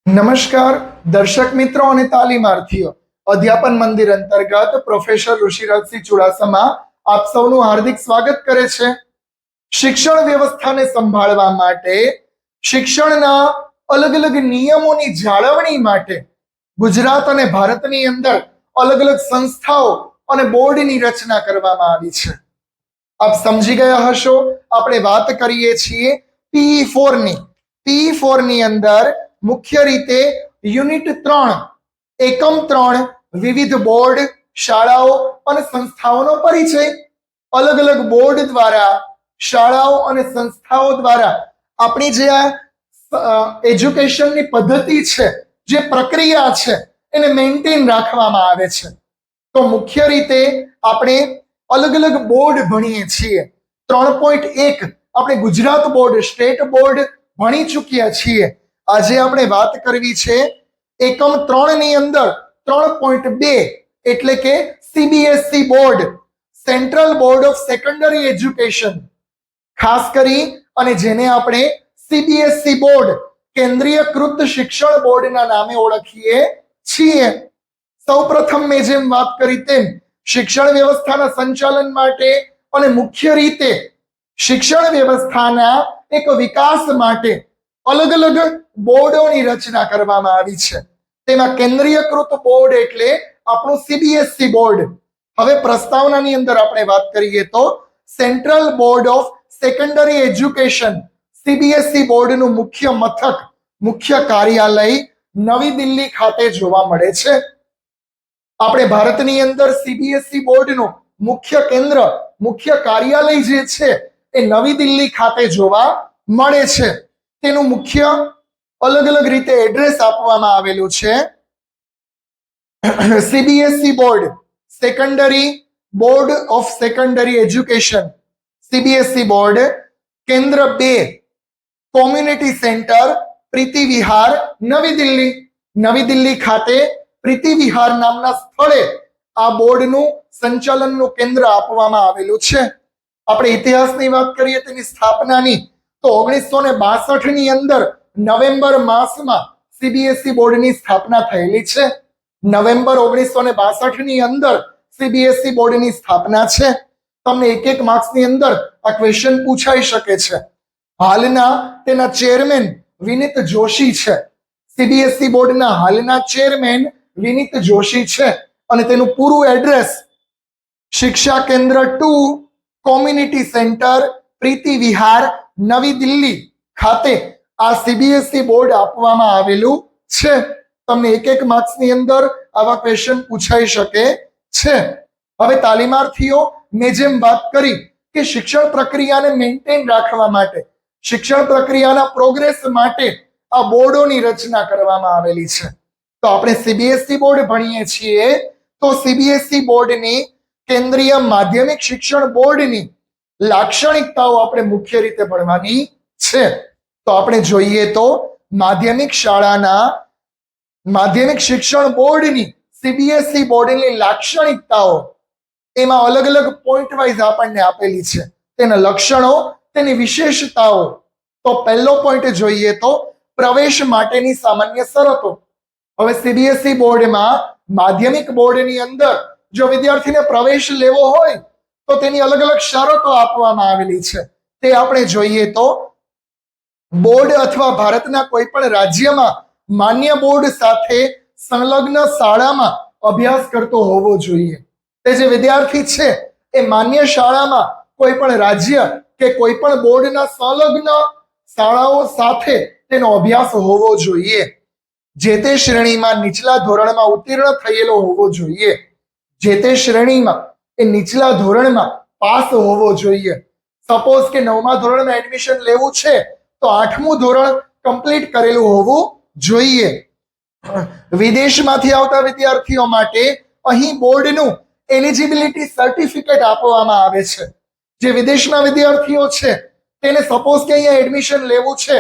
નમસ્કાર દર્શક મિત્રો અને તાલીમાર્થીઓ, અધ્યાપન મંદિર અંતર્ગત પ્રોફેસર ઋષિરાજસિંહ ચુડાસમા આપ સૌનું હાર્દિક સ્વાગત કરે છે. શિક્ષણ વ્યવસ્થાને સંભાળવા માટે, શિક્ષણના અલગ અલગ નિયમોની જાળવણી માટે ગુજરાત અને ભારતની અંદર અલગ અલગ સંસ્થાઓ અને બોર્ડની રચના કરવામાં આવી છે. આપ સમજી ગયા હશો, આપણે વાત કરીએ છીએ PE4 ની. PE4 ની અંદર મુખ્ય રીતે યુનિટ 3 એકમ 3 વિવિધ બોર્ડ, શાળાઓ અને સંસ્થાઓનો પરિચય. અલગ અલગ બોર્ડ દ્વારા, શાળાઓ અને સંસ્થાઓ દ્વારા આપણી જે એજ્યુકેશનની પદ્ધતિ છે, જે પ્રક્રિયા છે, એને મેન્ટેન રાખવામાં આવે છે. તો મુખ્ય રીતે આપણે અલગ અલગ બોર્ડ ભણીએ છીએ. 3.1 આપણે ગુજરાત બોર્ડ, સ્ટેટ બોર્ડ ભણી ચૂક્યા છીએ. આજે આપણે વાત કરવી છે એકમ 3 ની અંદર 3.2 એટલે કે CBSE board, central board of secondary education. ખાસ કરી અને જેને આપણે CBSE બોર્ડ, કેન્દ્રીયકૃત શિક્ષણ બોર્ડના નામે ઓળખીએ છીએ. સૌપ્રથમ મેં જેમ વાત કરી તેમ શિક્ષણ વ્યવસ્થાના સંચાલન માટે અને મુખ્ય રીતે શિક્ષણ વ્યવસ્થાના એક વિકાસ માટે અલગ અલગ બોર્ડોની રચના કરવામાં આવી છે. તેમાં કેન્દ્રીયકૃત બોર્ડ એટલે આપણું CBSE બોર્ડ. હવે પ્રસ્તાવનાની અંદર આપણે વાત કરીએ તો central board of secondary education, CBSE બોર્ડનું મુખ્ય મથક, મુખ્ય કાર્યાલય નવી દિલ્હી ખાતે જોવા મળે છે. આપણે ભારતની અંદર CBSE બોર્ડનું મુખ્ય કેન્દ્ર, મુખ્ય કાર્યાલય જે છે એ નવી દિલ્હી ખાતે જોવા મળે છે. તેનું મુખ્ય અલગ અલગ રીતે એડ્રેસ આપવામાં આવેલું છે. CBSE board, secondary board of secondary education, CBSE board, કેન્દ્ર 2, કોમ્યુનિટી સેન્ટર, પ્રીતિ વિહાર, નવી દિલ્હી. નવી દિલ્હી ખાતે પ્રીતિ વિહાર નામના સ્થળે આ બોર્ડનું સંચાલનનું કેન્દ્ર આપવામાં આવેલું છે. આપણે ઇતિહાસની વાત કરીએ તેની સ્થાપનાની, તો 1962 ની અંદર નવેમ્બર માસમાં CBSE બોર્ડની સ્થાપના થયેલી છે. નવેમ્બર 1962 ની અંદર CBSE બોર્ડની સ્થાપના છે. તમને એક માર્ક્સની અંદર આ ક્વેશ્ચન પૂછાઈ શકે છે. હાલના તેના ચેરમેન વિનીત જોશી છે. CBSE બોર્ડના હાલના ચેરમેન વિનીત જોશી છે. અને તેનું પૂરું એડ્રેસ શિક્ષા કેન્દ્ર 2, કોમ્યુનિટી સેન્ટર, પ્રીતિ વિહાર, નવી દિલ્હી ખાતે આ CBSE બોર્ડ આપવામાં આવેલું છે. તમને એક માર્ક્સની અંદર આવા ક્વેશ્ચન પૂછાઈ શકે છે. હવે તાલીમાર્થીઓ, મેં જેમ વાત કરી કે શિક્ષણ પ્રક્રિયાને મેન્ટેન રાખવા માટે, શિક્ષણ પ્રક્રિયાના પ્રોગ્રેસ માટે આ બોર્ડોની રચના કરવામાં આવેલી છે. તો આપણે CBSE બોર્ડ ભણીએ છીએ, તો CBSE બોર્ડની, કેન્દ્રીય માધ્યમિક શિક્ષણ બોર્ડની લાક્ષણિકતાઓ આપણે મુખ્ય રીતે ભણવાની છે. તો આપણે જોઈએ તો માધ્યમિક શાળાના, માધ્યમિક શિક્ષણ બોર્ડની, CBSE બોર્ડની લાક્ષણિકતાઓ એમાં અલગ અલગ પોઈન્ટ વાઇઝ આપણને આપેલી છે. તેના લક્ષણો, તેની વિશેષતાઓ. તો પહેલો પોઈન્ટ જોઈએ તો પ્રવેશ માટેની સામાન્ય શરતો. હવે CBSE બોર્ડમાં, માધ્યમિક બોર્ડની અંદર જો વિદ્યાર્થીને પ્રવેશ લેવો હોય તો તેની અલગ અલગ શરતો આપવામાં આવેલી છે. તે આપણે જોઈએ તો બોર્ડ અથવા ભારતના કોઈ પણ રાજ્યમાં માન્ય બોર્ડ સાથે સંલગ્ન શાળામાં અભ્યાસ કરતો હોવો જોઈએ. તે જે વિદ્યાર્થી છે એ માન્ય શાળામાં કોઈ પણ રાજ્ય કે કોઈ પણ બોર્ડના સંલગ્ન શાળાઓ સાથે તેનો અભ્યાસ હોવો જોઈએ. જે તે શ્રેણીમાં નીચલા ધોરણમાં ઉત્તીર્ણ થયેલો હોવો જોઈએ. જે તે શ્રેણીમાં એ નીચલા ધોરણમાં પાસ હોવો જોઈએ. સપોઝ કે 9મા ધોરણમાં એડમિશન લેવું છે તો 8મું ધોરણ કમ્પ્લીટ કરેલું હોવું જોઈએ. વિદેશમાંથી આવતા વિદ્યાર્થીઓ માટે અહીં બોર્ડનું એલિજિબિલિટી સર્ટિફિકેટ આપવામાં આવે છે. જે વિદેશના વિદ્યાર્થીઓ છે તેને સપોઝ કે અહીંયા એડમિશન લેવું છે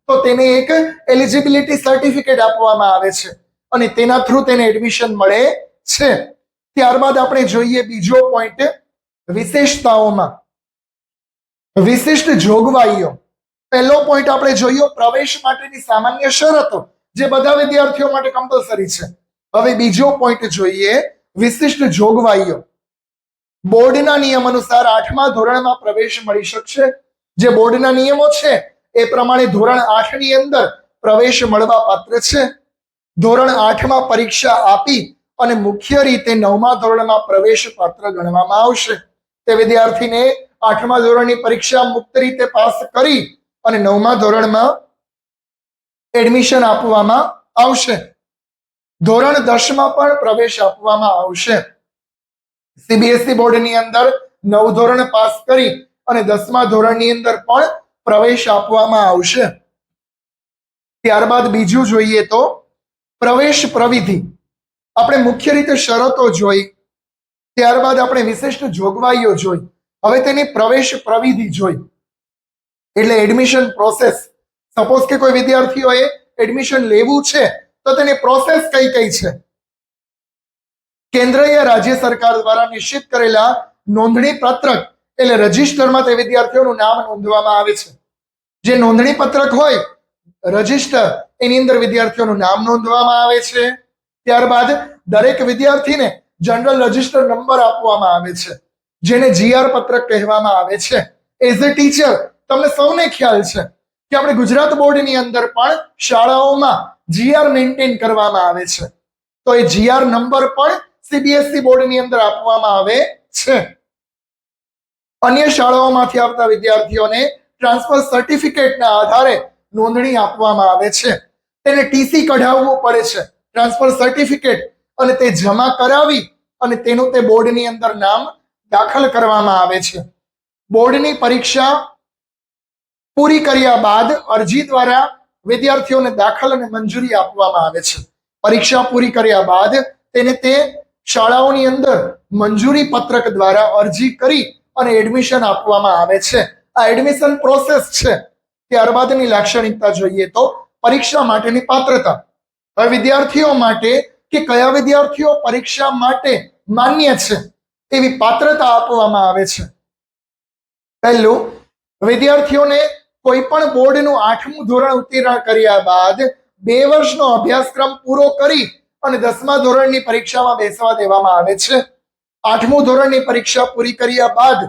તો તેને એક એલિજિબિલિટી સર્ટિફિકેટ આપવામાં આવે છે અને તેના થ્રુ તેને એડમિશન મળે છે. ત્યારબાદ આપણે જોઈએ બીજો પોઈન્ટ, વિશેષતાઓમાં વિશિષ્ટ જોગવાઈઓ. પહેલો પોઈન્ટ આપણે જોયો પ્રવેશ માટેની સામાન્ય શરતો. જે બધા વિદ્યાર્થીઓ માટે કમ્પલસરી છે. હવે બીજો પોઈન્ટ જોઈએ, વિશિષ્ટ જોગવાઈઓ. બોર્ડના નિયમ અનુસાર 8મા ધોરણમાં પ્રવેશ મળી શકશે. જે બોર્ડના નિયમો છે એ પ્રમાણે ધોરણ 8 ની અંદર પ્રવેશ મળવા પાત્ર છે. ધોરણ 8માં પરીક્ષા આપી અને મુખ્ય રીતે 9મા ધોરણમાં પ્રવેશ પાત્ર ગણવામાં આવશે. તે વિદ્યાર્થીને 8મા ધોરણની પરીક્ષા મુક્ત રીતે પાસ કરી અને 9મા ધોરણમાં એડમિશન આપવામાં આવશે. ધોરણ 10માં પણ પ્રવેશ આપવામાં આવશે. સીબીએસઈ બોર્ડની અંદર 9 ધોરણ પાસ કરી અને 10મા ધોરણની અંદર પણ પ્રવેશ આપવામાં આવશે. ત્યારબાદ બીજું જોઈએ તો પ્રવેશ પ્રવિધિ. આપણે મુખ્ય રીતે શરતો જોઈ, ત્યારબાદ આપણે વિશિષ્ટ જોગવાઈઓ જોઈ, હવે તેની પ્રવેશ પ્રવિધિ જોઈ, એટલે એડમિશન પ્રોસેસ. સપોઝ કે કોઈ વિદ્યાર્થીઓએ એડમિશન લેવું છે તો તેની પ્રોસેસ કઈ કઈ છે. કેન્દ્ર યા રાજ્ય સરકાર દ્વારા નિશ્ચિત કરેલા નોંધણી પત્રક એટલે રજિસ્ટરમાં તે વિદ્યાર્થીઓનું નામ નોંધવામાં આવે છે. જે નોંધણી પત્રક હોય રજિસ્ટર, એની અંદર વિદ્યાર્થીઓનું નામ નોંધવામાં આવે છે. ત્યારબાદ દરેક વિદ્યાર્થીને જનરલ રજિસ્ટર નંબર આપવામાં આવે છે, જેને જીઆર પત્રક કહેવામાં આવે છે. એઝ અ ટીચર તમને સૌને ખ્યાલ છે કે આપણે ગુજરાત બોર્ડની અંદર પણ શાળાઓમાં જીઆર મેન્ટેન કરવામાં આવે છે. તો એ જીઆર નંબર પણ સીબીએસઈ બોર્ડની અંદર આપવામાં આવે છે. અન્ય શાળાઓમાંથી આવતા વિદ્યાર્થીઓને ટ્રાન્સફર સર્ટિફિકેટના આધારે નોંધણી આપવામાં આવે છે. તેને ટીસી કઢાવવું પડે છે, ટ્રાન્સફર સર્ટિફિકેટ, અને તે જમા કરાવી અને તેનું તે બોર્ડની અંદર નામ દાખલ કરવામાં આવે છે. બોર્ડની પરીક્ષા પૂરી કર્યા બાદ અરજી દ્વારા વિદ્યાર્થીઓને દાખલ અને મંજૂરી આપવામાં આવે છે. પરીક્ષા પૂરી કર્યા બાદ તેને તે શાળાઓની અંદર મંજૂરી પત્રક દ્વારા અરજી કરી અને એડમિશન આપવામાં આવે છે. આ એડમિશન પ્રોસેસ છે. ત્યારબાદની લાક્ષણિકતા જોઈએ તો પરીક્ષા માટેની પાત્રતા. હવે વિદ્યાર્થીઓ માટે કે કયા વિદ્યાર્થીઓ પરીક્ષા માટે માન્ય છે એવી પાત્રતા આપવામાં આવે છે. પહેલું, વિદ્યાર્થીઓને કોઈ પણ બોર્ડનું 8મું ધોરણ ઉત્તીર્ણ કર્યા બાદ 2 વર્ષનો અભ્યાસક્રમ પૂરો કરી અને 10મા ધોરણની પરીક્ષામાં બેસવા દેવામાં આવે છે. 8મું ધોરણની પરીક્ષા પૂરી કર્યા બાદ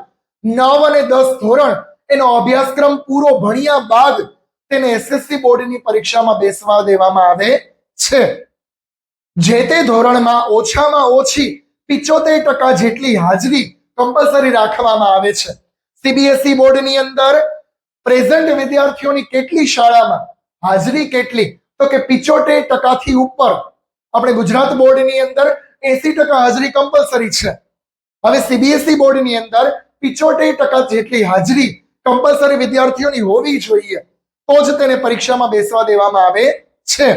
9 અને 10 ધોરણ એનો અભ્યાસક્રમ પૂરો ભણ્યા બાદ તેને એસએસસી બોર્ડની પરીક્ષામાં બેસવા દેવામાં આવે છે. જે તે ધોરણમાં ઓછામાં ઓછી 75% જેટલી હાજરી કમ્પલસરી રાખવામાં આવે છે. સીબીએસઈ બોર્ડની અંદર પ્રેઝન્ટ વિદ્યાર્થીઓની કેટલી શાળામાં હાજરી કેટલી, તો કે 75%થી ઉપર. આપણે ગુજરાત બોર્ડની અંદર 80% હાજરી કમ્પલસરી છે. હવે સીબીએસઈ બોર્ડની અંદર 75% જેટલી હાજરી કમ્પલસરી વિદ્યાર્થીઓની હોવી જોઈએ, તો જ તેને પરીક્ષામાં બેસવા દેવામાં આવે છે.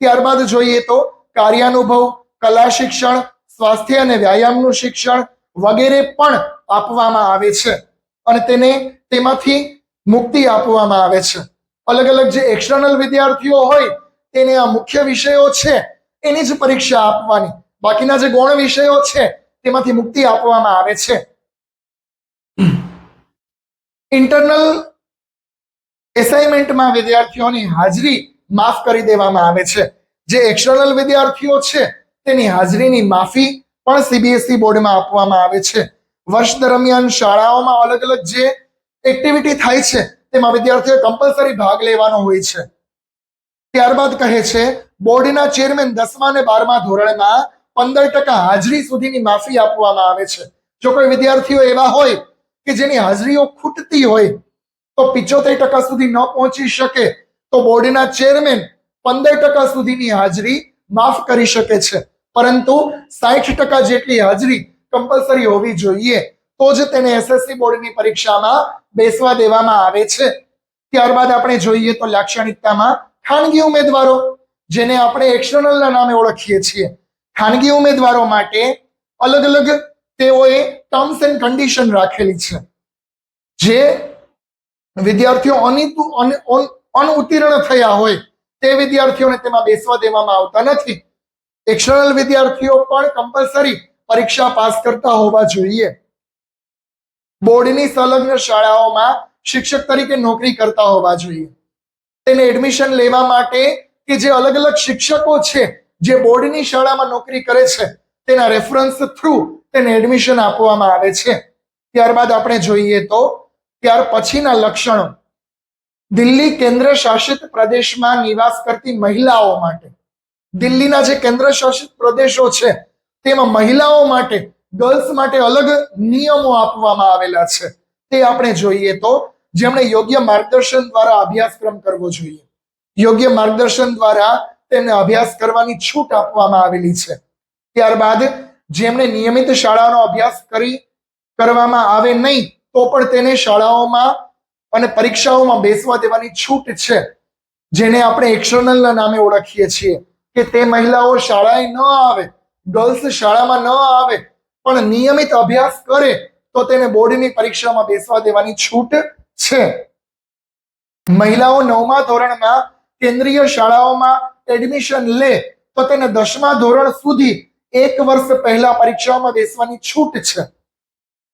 ત્યારબાદ જોઈએ તો કાર્યાનુભવ, કલા શિક્ષણ, સ્વાસ્થ્ય અને વ્યાયામનું શિક્ષણ વગેરે પણ આપવામાં આવે છે અને તેને તેમાંથી મુક્તિ આપવામાં આવે છે. અલગ અલગ જે એક્સટર્નલ વિદ્યાર્થીઓ હોય તેને આ મુખ્ય વિષયો છે એની જ પરીક્ષા આપવાની, બાકીના જે ગૌણ વિષયો છે તેમાંથી મુક્તિ આપવામાં આવે છે. ઇન્ટરનલ એસાઇનમેન્ટમાં વિદ્યાર્થીઓની હાજરી માફ કરી દેવામાં આવે છે. જે એક્સટર્નલ વિદ્યાર્થીઓ છે તેની હાજરીની માફી પણ સીબીએસઈ બોર્ડમાં આપવામાં આવે છે. વર્ષ દરમિયાન શાળાઓમાં અલગ અલગ જે એક્ટિવિટી થાય છે તેમાં વિદ્યાર્થીઓએ કમ્પલસરી ભાગ લેવાનો હોય છે. ત્યારબાદ કહે છે બોર્ડના ચેરમેન 10મા અને 12મા ધોરણમાં 15% હાજરી સુધીની માફી આપવામાં આવે છે. જો કોઈ વિદ્યાર્થીઓ એવા હોય કે જેની હાજરીઓ ખૂટતી હોય તો 75% સુધી ન પહોંચી શકે તો બોર્ડના ચેરમેન 15% સુધીની હાજરી માફ કરી શકે છે, પરંતુ 60% જેટલી હાજરી કમ્પલસરી હોવી જોઈએ, તો જ તેને એસએસસી બોર્ડની પરીક્ષામાં બેસવા દેવામાં આવે છે. ત્યારબાદ આપણે જોઈએ તો લાક્ષણિકતામાં ખાનગી ઉમેદવારો, જેને આપણે એક્સટર્નલના નામે ઓળખીએ છીએ. ખાનગી ઉમેદવારો માટે અલગ અલગ તેઓએ ટર્મ્સ એન્ડ કન્ડિશન રાખેલી છે. જે વિદ્યાર્થીઓ અનુત્તીર્ણ થયા હોય તે વિદ્યાર્થીઓને તેમાં બેસવા દેવામાં આવતા નથી. એક્સટર્નલ વિદ્યાર્થીઓ પણ કમ્પલસરી પરીક્ષા પાસ કરતા હોવા જોઈએ. બોર્ડની સંલગ્ન શાળાઓમાં શિક્ષક તરીકે નોકરી કરતા હોવા જોઈએ. તેને એડમિશન લેવા માટે કે જે અલગ અલગ શિક્ષકો છે જે બોર્ડની શાળામાં નોકરી કરે છે તેના રેફરન્સ થ્રુ તેને એડમિશન આપવામાં આવે છે. ત્યારબાદ આપણે જોઈએ તો ત્યાર પછીના લક્ષણો. દિલ્હી કેન્દ્ર શાસિત પ્રદેશમાં નિવાસ કરતી મહિલાઓ માટે, દિલ્હીના જે કેન્દ્ર શાસિત પ્રદેશો છે તેમાં મહિલાઓ માટે, ગર્લ્સ માટે અલગ નિયમો આપવામાં આવેલા છે. તે આપણે જોઈએ તો જેમણે યોગ્ય માર્ગદર્શન દ્વારા અભ્યાસક્રમ કરવો જોઈએ, યોગ્ય માર્ગદર્શન દ્વારા તેમને અભ્યાસ કરવાની છૂટ આપવામાં આવેલી છે. ત્યારબાદ જેમણે નિયમિત શાળાનો અભ્યાસ કરવામાં આવે નહીં તો પણ તેને શાળાઓમાં અને પરીક્ષાઓમાં બેસવા દેવાની છૂટ છે, જેને આપણે એક્સટર્નલના નામે ઓળખીએ છીએ. કે તે મહિલાઓ શાળાએ ન આવે, ગર્લ્સ શાળામાં ન આવે પણ નિયમિત અભ્યાસ કરે તો તેને બોર્ડની પરીક્ષામાં બેસવા દેવાની છૂટ છે. મહિલાઓ 9મા ધોરણમાં કેન્દ્રીય શાળાઓમાં એડમિશન લે તો તેને 10મા ધોરણ સુધી 1 વર્ષ પહેલા પરીક્ષાઓમાં બેસવાની છૂટ છે.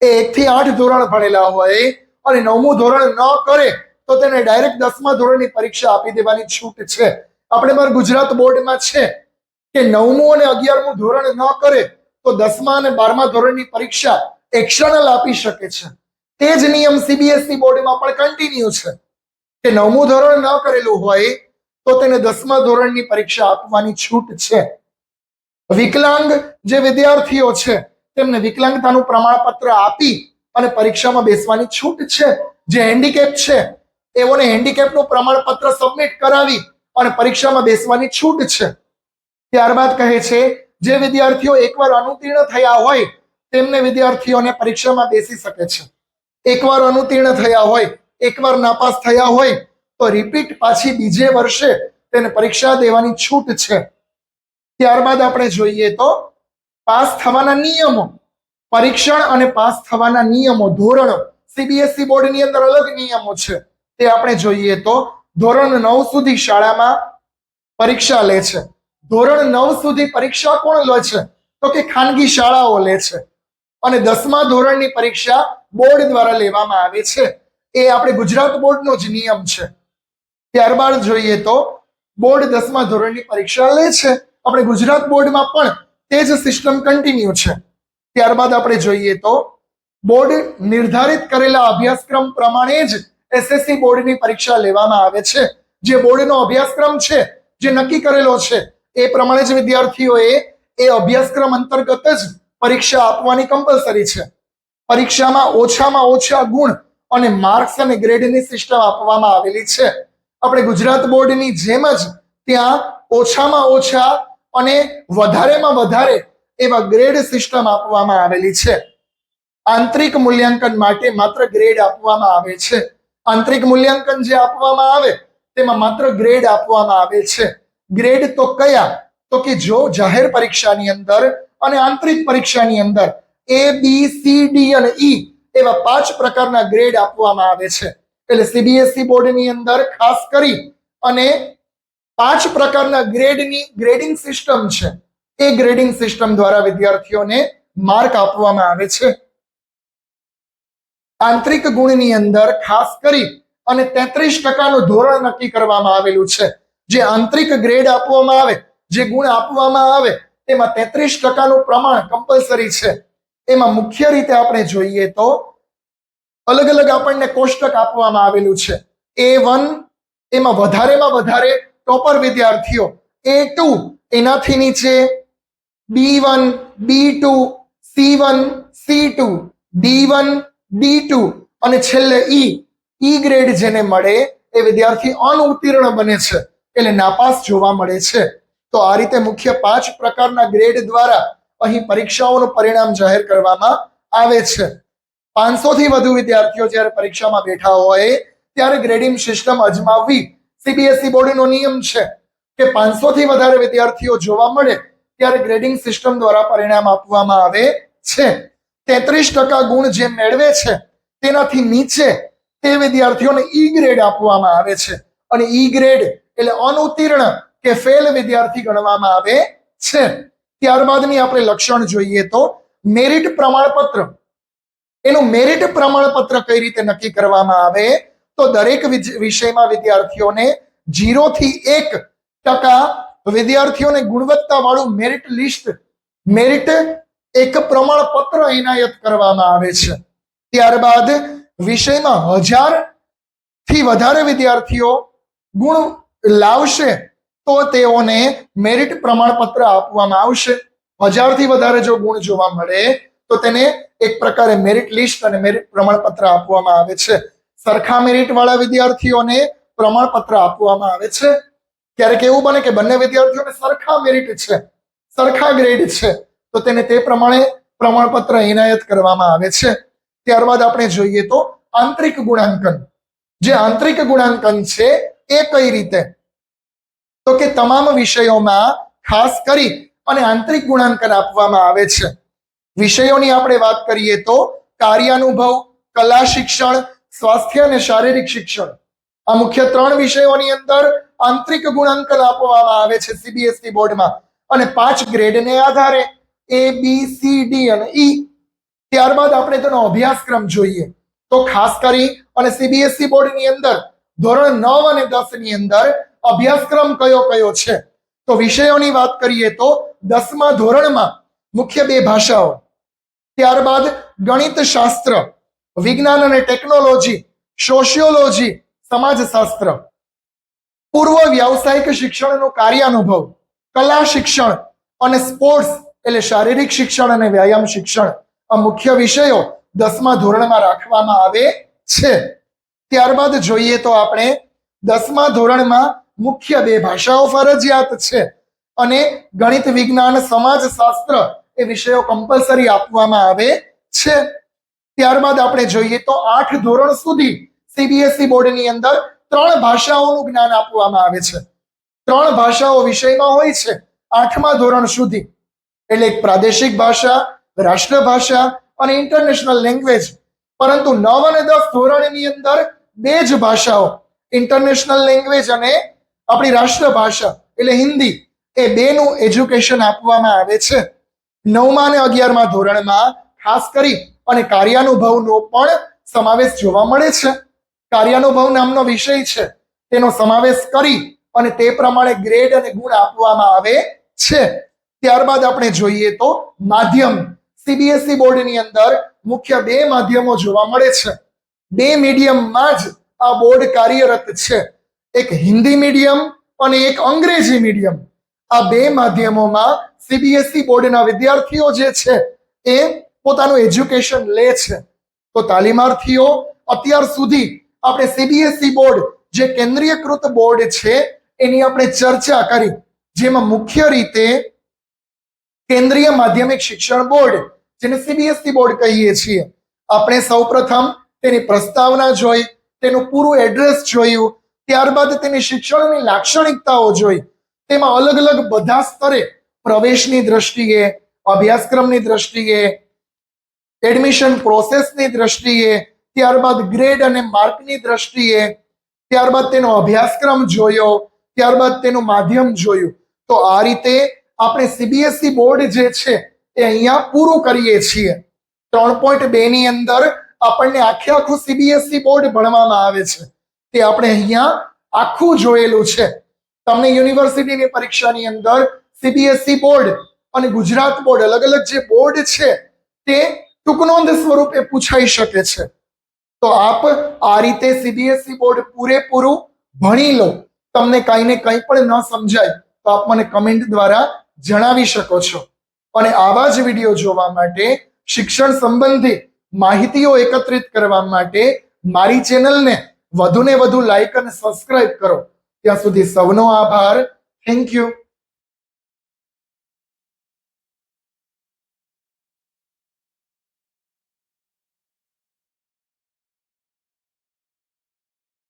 એ 1 થી 8 ધોરણ ભણેલા હોય અને 9મું ધોરણ ન કરે તો તેને ડાયરેક્ટ 10મા ધોરણની પરીક્ષા આપી દેવાની છૂટ છે. આપણે મારા ગુજરાત બોર્ડમાં છે કે 9મું અને 11મું ધોરણ ન કરે તો 10મા અને 12મા ધોરણની પરીક્ષા એક્સટર્નલ આપી શકે છે. તે જ નિયમ સીબીએસઈ બોર્ડમાં પણ કન્ટિન્યુ છે કે 9મું ધોરણ ન કરેલું હોય તો તેને 10મા ધોરણની પરીક્ષા આપવાની છૂટ છે. વિકલાંગ જે વિદ્યાર્થીઓ છે તેમને વિકલાંગતાનું પ્રમાણપત્ર આપી અને પરીક્ષામાં બેસવાની છૂટ છે. જે હેન્ડીકેપ છે એઓને હેન્ડીકેપનું પ્રમાણપત્ર સબમિટ કરાવી અને પરીક્ષામાં બેસવાની છૂટ છે. ત્યારબાદ કહે છે જે વિદ્યાર્થીઓ એકવાર અનુત્તીર્ણ થયા હોય તેમને વિદ્યાર્થીઓને પરીક્ષામાં બેસી શકે છે. એકવાર અનુત્તીર્ણ થયા હોય, એકવાર નાપાસ થયા હોય તો રિપીટ પાછી બીજે વર્ષે તેને પરીક્ષા દેવાની છૂટ છે. ત્યારબાદ આપણે જોઈએ તો પાસ થવાના નિયમો, પરીક્ષણ અને પાસ થવાના નિયમો, ધોરણો. સીબીએસઈ બોર્ડની અંદર અલગ નિયમો છે. તે આપણે જોઈએ તો ધોરણ 9 સુધી શાળામાં પરીક્ષા લે છે. ધોરણ 9 સુધી પરીક્ષા કોણ લે છે તો કે ખાનગી શાળાઓ લે છે અને 10મા ધોરણની પરીક્ષા બોર્ડ દ્વારા લેવામાં આવે છે. એ આપણે ગુજરાત બોર્ડનો જ નિયમ છે. ત્યારબાદ જોઈએ તો બોર્ડ 10મા ધોરણની પરીક્ષા લે છે. આપણે ગુજરાત બોર્ડમાં પણ તે જ સિસ્ટમ કન્ટિન્યુ છે. ત્યારબાદ આપણે જોઈએ તો બોર્ડ નિર્ધારિત કરેલા અભ્યાસક્રમ પ્રમાણે જ એસએસસી બોર્ડની પરીક્ષા લેવામાં આવે છે. જે બોર્ડનો અભ્યાસક્રમ છે, જે નક્કી કરેલો છે એ પ્રમાણે જ વિદ્યાર્થીઓએ એ અભ્યાસક્રમ અંતર્ગત જ પરીક્ષા આપવાની કમ્પલસરી છે. પરીક્ષામાં ઓછામાં ઓછા ગુણ અને માર્ક્સ અને ગ્રેડની સિસ્ટમ આપવામાં આવેલી છે. આપણે ગુજરાત બોર્ડની જેમ જ ત્યાં ઓછામાં ઓછા અને વધારેમાં વધારે એવા ગ્રેડ સિસ્ટમ આપવામાં આવેલી છે. આંતરિક મૂલ્યાંકન માટે માત્ર ગ્રેડ આપવામાં આવે છે. આંતરિક મૂલ્યાંકન જે આપવામાં આવે તેમાં માત્ર ગ્રેડ આપવામાં આવે છે. ગ્રેડ તો કયા તો કે જો જાહેર પરીક્ષાની અંદર અને આંતરિક પરીક્ષાની અંદર A, B, C, D અને E એવા 5 પ્રકારના ગ્રેડ આપવામાં આવે છે. એટલે સીબીએસઈ બોર્ડની અંદર ખાસ કરી અને 5 પ્રકારના ગ્રેડિંગ સિસ્ટમ છે. એ ગ્રેડિંગ સિસ્ટમ દ્વારા વિદ્યાર્થીઓને માર્ક આપવામાં આવે છે. આંતરિક ગુણની અંદર ખાસ કરી અને 33% ધોરણ નક્કી કરવામાં આવેલું છે. જે આંતરિક ગ્રેડ આપવામાં આવે, જે ગુણ આપવામાં આવે તેમાં 33%નું પ્રમાણ કમ્પલસરી છે. એમાં મુખ્ય રીતે આપણે જોઈએ તો અલગ અલગ આપણને કોષ્ટક આપવામાં આવેલું છે. A1 એમાં વધારેમાં વધારે ટોપર વિદ્યાર્થીઓ, A2 એનાથી નીચે, B1, B2, C1, C2, D1, D2 અને છેલ્લે E ગ્રેડ જેને મળે એ વિદ્યાર્થી અનુત્તીર્ણ બને છે, એટલે નાપાસ જોવા મળે છે. તો આ રીતે મુખ્ય 5 પ્રકારના ગ્રેડ દ્વારા અહીં પરીક્ષાઓનું પરિણામ જાહેર કરવામાં આવે છે. 500 થી વધુ વિદ્યાર્થીઓ જ્યારે પરીક્ષામાં બેઠા હોય ત્યારે ગ્રેડિંગ સિસ્ટમ અજમાવવી સીબીએસઈ બોર્ડનો નિયમ છે કે 500 થી વધારે વિદ્યાર્થીઓ જોવા મળે ત્યારે ગ્રેડિંગ સિસ્ટમ દ્વારા પરિણામ આપવામાં આવે છે. 33% ગુણ જે મેળવે છે તેનાથી નીચે તે વિદ્યાર્થીઓને ઈ ગ્રેડ આપવામાં આવે છે અને ઈ ગ્રેડ એટલે અનુત્તીર્ણ કે ફેલ વિદ્યાર્થી ગણવામાં આવે છે. ત્યારબાદની આપણે લક્ષણ જોઈએ તો મેરિટ પ્રમાણપત્ર. એનું મેરિટ પ્રમાણપત્ર કઈ રીતે નક્કી કરવામાં આવે તો દરેક વિષયમાં વિદ્યાર્થીઓને 0 થી 1 વિદ્યાર્થીઓને ગુણવત્તાવાળું મેરિટ લિસ્ટ, મેરિટ એક પ્રમાણપત્ર એનાયત કરવામાં આવે છે. ત્યારબાદ વિષયમાં 1000 થી વધારે વિદ્યાર્થીઓ ગુણ લાવશે તો તેઓને મેરિટ પ્રમાણપત્ર આપવામાં આવશે. 1000 થી વધારે જો ગુણ જોવા મળે તો તેને એક પ્રકારે મેરિટ લિસ્ટ અને મેરિટ પ્રમાણપત્ર આપવામાં આવે છે. સરખા મેરિટ વાળા વિદ્યાર્થીઓને પ્રમાણપત્ર આપવામાં આવે છે. ક્યારેક એવું બને કે બંને વિદ્યાર્થીઓને સરખા મેરિટ છે, સરખા ગ્રેડ છે, તો તેને તે પ્રમાણે પ્રમાણપત્ર એનાયત કરવામાં આવે છે. ત્યારબાદ આપણે જોઈએ તો આંતરિક ગુણાંકન. જે આંતરિક ગુણાંકન છે એ કઈ રીતે, તો કે તમામ વિષયોમાં ખાસ કરી અને આંતરિક ગુણાંકન આપવામાં આવે છે. વિષયોની આપણે વાત કરીએ તો કાર્યાનુભવ, કલા શિક્ષણ, સ્વાસ્થ્ય અને શારીરિક શિક્ષણ, આ મુખ્ય 3 વિષયોની અંદર આંતરિક ગુણાંકન આપવામાં આવે છે સીબીએસઈ બોર્ડમાં, અને 5 ગ્રેડને આધારે A, B, C, D અને E. ત્યારબાદ આપણે તેનો અભ્યાસક્રમ જોઈએ તો ખાસ કરી અને સીબીએસઈ બોર્ડની અંદર ધોરણ 9 અને 10 ની અંદર અભ્યાસક્રમ કયો કયો છે, તો વિષયોની વાત કરીએ તો 10મા ધોરણમાં મુખ્ય 2 ભાષાઓ, ત્યારબાદ ગણિત શાસ્ત્ર, વિજ્ઞાન અને ટેકનોલોજી, સોશિયોલોજી, સમાજશાસ્ત્ર, પૂર્વ વ્યાવસાયિક શિક્ષણનો કાર્યાનુભવ, કલા શિક્ષણ અને સ્પોર્ટ્સ એટલે શારીરિક શિક્ષણ અને વ્યાયામ શિક્ષણ, આ મુખ્ય વિષયો 10મા ધોરણમાં રાખવામાં આવે છે. ત્યારબાદ જોઈએ તો આપણે 10મા ધોરણમાં મુખ્ય 2 ભાષાઓ ફરજિયાત છે અને ગણિત, વિજ્ઞાન, સમાજશાસ્ત્ર એ વિષયો કમ્પલસરી આપવામાં આવે છે. ત્યારબાદ આપણે જોઈએ તો 8 ધોરણ સુધી સીબીએસઈ બોર્ડની અંદર 3 ભાષાઓનું જ્ઞાન આપવામાં આવે છે. 3 ભાષાઓ વિષયમાં હોય છે 8મા ધોરણ સુધી, એટલે એક પ્રાદેશિક ભાષા, રાષ્ટ્રભાષા અને ઇન્ટરનેશનલ લેંગ્વેજ. પરંતુ 9 અને 10 ધોરણની અંદર 2 જ ભાષાઓ, ઇન્ટરનેશનલ લેંગ્વેજ અને આપણી રાષ્ટ્રભાષા એટલે હિન્દી, એ 2 નું એજ્યુકેશન આપવામાં આવે છે. 9મા અને 11મા ધોરણમાં ખાસ કરી અને કાર્યાનુભવનો પણ સમાવેશ જોવા મળે છે. કાર્યાનુભવ નામનો વિષય છે, તેનો સમાવેશ કરી અને તે પ્રમાણે ગ્રેડ અને ગુણ આપવામાં આવે છે. ત્યારબાદ આપણે જોઈએ તો માધ્યમ. સીબીએસઈ બોર્ડની અંદર મુખ્ય 2 માધ્યમો જોવા મળે છે. 2 મીડિયમમાં જ આ બોર્ડ કાર્યરત છે, એક હિન્દી મીડિયમ અને એક અંગ્રેજી મીડિયમ. આ 2 માધ્યમોમાં સીબીએસઈ બોર્ડના વિદ્યાર્થીઓ જે છે એ પોતાનું એજ્યુકેશન લે છે. તો તાલીમાર્થીઓ અત્યાર સુધી આપણે સીબીએસઈ બોર્ડ જે કેન્દ્રીયકૃત બોર્ડ છે એની આપણે ચર્ચા કરી, જેમાં મુખ્ય રીતે કેન્દ્રીય માધ્યમિક શિક્ષણ બોર્ડ, જેને સીબીએસઈ બોર્ડ કહીએ છીએ, આપણે સૌપ્રથમ તેની પ્રસ્તાવના જોઈ, તેનું પૂરું એડ્રેસ જોયું, ત્યારબાદ તેની શિક્ષણની લાક્ષણિકતાઓ જોઈ. તેમાં અલગ અલગ બધા સ્તરે પ્રવેશની દ્રષ્ટિએ, અભ્યાસક્રમની દ્રષ્ટિએ, એડમિશન પ્રોસેસની દ્રષ્ટિએ, ત્યારબાદ ગ્રેડ અને માર્કની દ્રષ્ટિએ, ત્યારબાદ તેનો અભ્યાસક્રમ જોયો, ત્યારબાદ તેનું માધ્યમ જોયું. તો આ રીતે આપણે સીબીએસઈ બોર્ડ જે છે એ અહીંયા પૂરું કરીએ છીએ. 3.2 ની અંદર આપણને આખું સીબીએસઈ બોર્ડ ભણવામાં આવે છે, તે આપણે અહીંયા આખું જોયેલું છે. તમને યુનિવર્સિટીની પરીક્ષાની અંદર સીબીએસઈ બોર્ડ અને ગુજરાત બોર્ડ અલગ અલગ જે બોર્ડ છે તે ટૂંકનોંધ સ્વરૂપે પૂછાઈ શકે છે. તો આપ આ રીતે સીબીએસઈ બોર્ડ પૂરેપૂરું ભણી લો. તમને કંઈ ને કંઈ પણ ન સમજાય તો આપ મને કમેન્ટ દ્વારા જણાવી શકો છો. અને આવા જ વિડીયો જોવા માટે, શિક્ષણ સંબંધી માહિતીઓ એકત્રિત કરવા માટે મારી ચેનલને વધુને વધુ લાઈક અને સબસ્ક્રાઇબ કરો. ત્યાં સુધી સૌનો આભાર. Thank you.